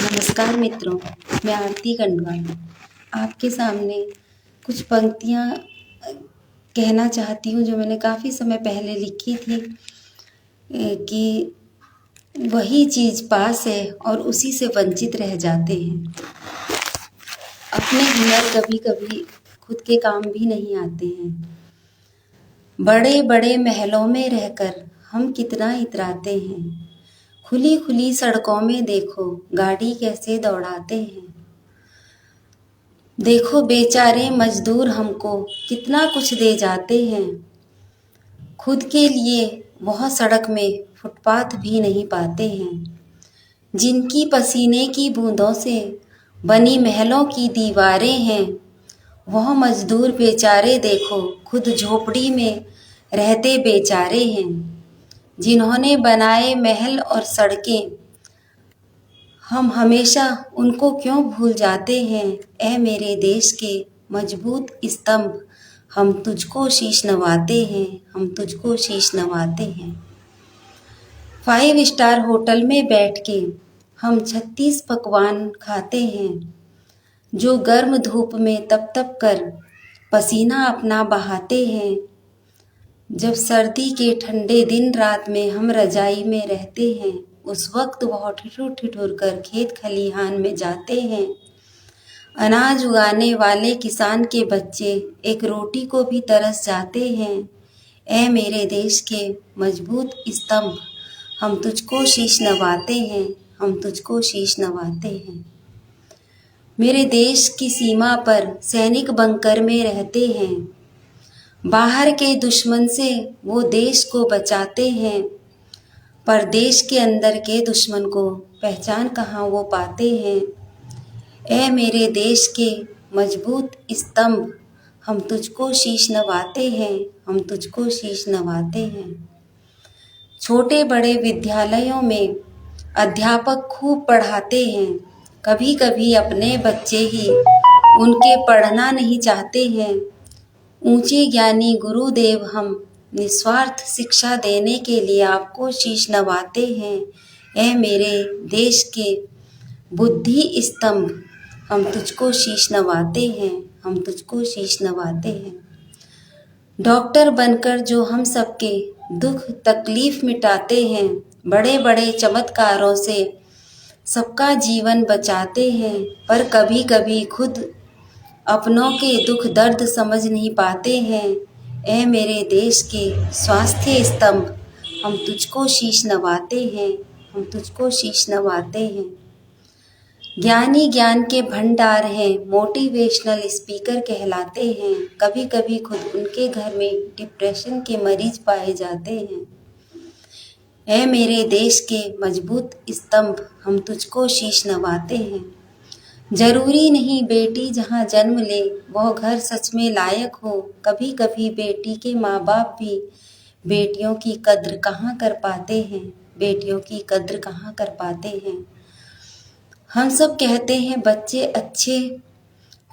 नमस्कार मित्रों, मैं आरती गंडवाल आपके सामने कुछ पंक्तियाँ कहना चाहती हूँ जो मैंने काफ़ी समय पहले लिखी थी कि वही चीज़ पास है और उसी से वंचित रह जाते हैं। अपने हुनर कभी कभी खुद के काम भी नहीं आते हैं। बड़े बड़े महलों में रहकर हम कितना इतराते हैं। खुली खुली सड़कों में देखो गाड़ी कैसे दौड़ाते हैं। देखो बेचारे मजदूर हमको कितना कुछ दे जाते हैं। खुद के लिए वह सड़क में फुटपाथ भी नहीं पाते हैं। जिनकी पसीने की बूंदों से बनी महलों की दीवारें हैं, वह मजदूर बेचारे देखो खुद झोपड़ी में रहते बेचारे हैं। जिन्होंने बनाए महल और सड़कें, हम हमेशा उनको क्यों भूल जाते हैं। ऐ मेरे देश के मजबूत स्तंभ, हम तुझको शीश नवाते हैं, हम तुझको शीश नवाते हैं। 5 स्टार होटल में बैठ के हम 36 पकवान खाते हैं, जो गर्म धूप में तप तप कर पसीना अपना बहाते हैं। जब सर्दी के ठंडे दिन रात में हम रजाई में रहते हैं, उस वक्त वह ठिठुर ठिठुर कर खेत खलिहान में जाते हैं। अनाज उगाने वाले किसान के बच्चे एक रोटी को भी तरस जाते हैं। ऐ मेरे देश के मजबूत स्तंभ, हम तुझको शीश नवाते हैं, हम तुझको शीश नवाते हैं। मेरे देश की सीमा पर सैनिक बंकर में रहते हैं। बाहर के दुश्मन से वो देश को बचाते हैं, पर देश के अंदर के दुश्मन को पहचान कहाँ वो पाते हैं। ऐ मेरे देश के मजबूत स्तंभ, हम तुझको शीश नवाते हैं, हम तुझको शीश नवाते हैं। छोटे बड़े विद्यालयों में अध्यापक खूब पढ़ाते हैं, कभी कभी अपने बच्चे ही उनके पढ़ना नहीं चाहते हैं। ऊंचे ज्ञानी गुरुदेव, हम निस्वार्थ शिक्षा देने के लिए आपको शीश नवाते हैं। ऐ मेरे देश के बुद्धि स्तंभ, हम तुझको शीश नवाते हैं, हम तुझको शीश नवाते हैं। डॉक्टर बनकर जो हम सबके दुख तकलीफ मिटाते हैं, बड़े बड़े चमत्कारों से सबका जीवन बचाते हैं, पर कभी कभी खुद अपनों के दुख दर्द समझ नहीं पाते हैं। ऐ मेरे देश के स्वास्थ्य स्तंभ, हम तुझको शीश नवाते हैं, हम तुझको शीश नवाते हैं। ज्ञानी ज्ञान के भंडार हैं, मोटिवेशनल स्पीकर कहलाते हैं। कभी कभी खुद उनके घर में डिप्रेशन के मरीज पाए जाते हैं। ऐ मेरे देश के मजबूत स्तंभ, हम तुझको शीश नवाते हैं। जरूरी नहीं बेटी जहाँ जन्म ले वह घर सच में लायक हो। कभी कभी बेटी के माँ बाप भी बेटियों की कद्र कहाँ कर पाते हैं, बेटियों की कद्र कहाँ कर पाते हैं। हम सब कहते हैं बच्चे अच्छे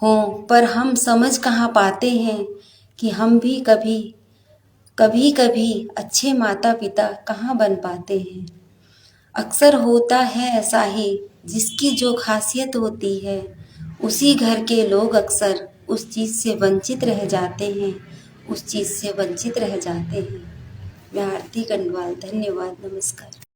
हों, पर हम समझ कहाँ पाते हैं कि हम भी कभी कभी अच्छे माता पिता कहाँ बन पाते हैं। अक्सर होता है ऐसा ही, जिसकी जो खासियत होती है उसी घर के लोग अक्सर उस चीज़ से वंचित रह जाते हैं, उस चीज़ से वंचित रह जाते हैं। मैं आरती गंडवाल, धन्यवाद, नमस्कार।